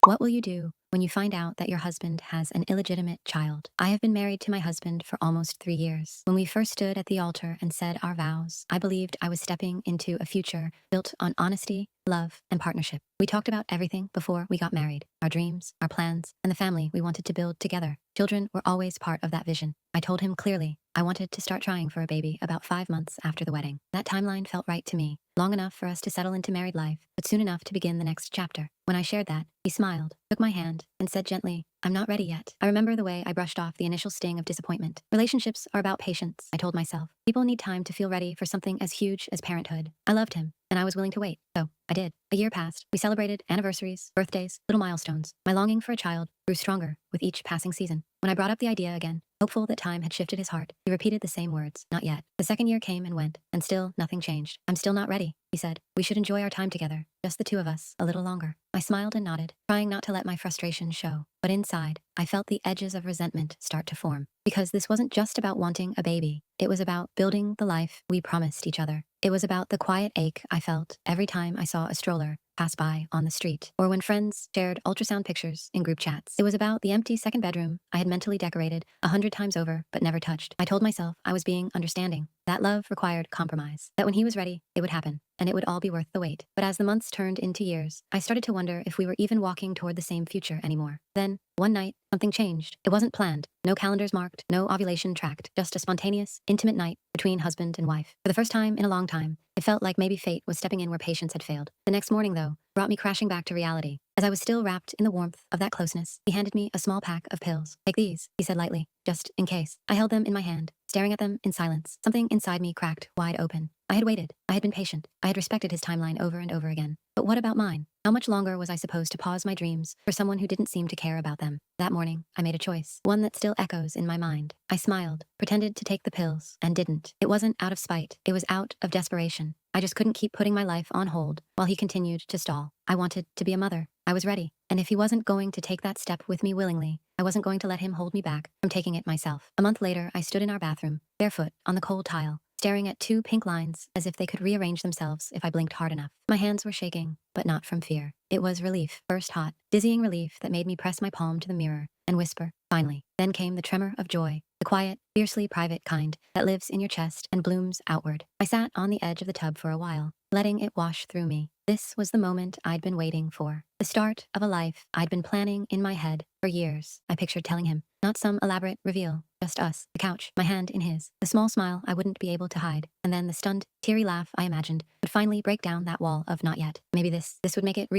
What will you do when you find out that your husband has an illegitimate child? I have been married to my husband for almost 3 years. When we first stood at the altar and said our vows, I believed I was stepping into a future built on honesty, love, and partnership. We talked about everything before we got married, our dreams, our plans, and the family we wanted to build together. Children were always part of that vision. I told him clearly I wanted to start trying for a baby about 5 months after the wedding. That timeline felt right to me, long enough for us to settle into married life, but soon enough to begin the next chapter. When I shared that, he smiled, took my hand, and said gently, I'm not ready yet. I remember the way I brushed off the initial sting of disappointment. Relationships are about patience, I told myself. People need time to feel ready for something as huge as parenthood. I loved him, and I was willing to wait, so I did. A year passed. We celebrated anniversaries, birthdays, little milestones. My longing for a child grew stronger with each passing season. When I brought up the idea again, hopeful that time had shifted his heart, he repeated the same words, not yet. The second year came and went, and still nothing changed. I'm still not ready, he said. We should enjoy our time together, just the two of us, a little longer. I smiled and nodded, trying not to let my frustration show. But inside, I felt the edges of resentment start to form. Because this wasn't just about wanting a baby. It was about building the life we promised each other. It was about the quiet ache I felt every time I saw a stroller pass by on the street, or when friends shared ultrasound pictures in group chats. It was about the empty second bedroom I had mentally decorated 100 times over but never touched. I told myself I was being understanding, that love required compromise, that when he was ready, it would happen, and it would all be worth the wait. But as the months turned into years, I started to wonder if we were even walking toward the same future anymore. Then, one night, something changed. It wasn't planned. No calendars marked, no ovulation tracked, just a spontaneous, intimate night between husband and wife. For the first time in a long time, it felt like maybe fate was stepping in where patience had failed. The next morning, though, brought me crashing back to reality. As I was still wrapped in the warmth of that closeness, he handed me a small pack of pills. Take these, he said lightly, just in case. I held them in my hand, staring at them in silence. Something inside me cracked wide open. I had waited. I had been patient. I had respected his timeline over and over again. But what about mine? How much longer was I supposed to pause my dreams for someone who didn't seem to care about them? That morning, I made a choice, one that still echoes in my mind. I smiled, pretended to take the pills, and didn't. It wasn't out of spite. It was out of desperation. I just couldn't keep putting my life on hold while he continued to stall. I wanted to be a mother. I was ready. And if he wasn't going to take that step with me willingly, I wasn't going to let him hold me back from taking it myself. A month later, I stood in our bathroom, barefoot on the cold tile, staring at two pink lines as if they could rearrange themselves if I blinked hard enough. My hands were shaking, but not from fear. It was relief, first hot, dizzying relief that made me press my palm to the mirror and whisper, finally. Then came the tremor of joy, the quiet, fiercely private kind that lives in your chest and blooms outward. I sat on the edge of the tub for a while, letting it wash through me. This was the moment I'd been waiting for. The start of a life I'd been planning in my head for years. I pictured telling him, not some elaborate reveal, just us, the couch, my hand in his, the small smile I wouldn't be able to hide, and then the stunned, teary laugh I imagined would finally break down that wall of not yet. Maybe this would make it real.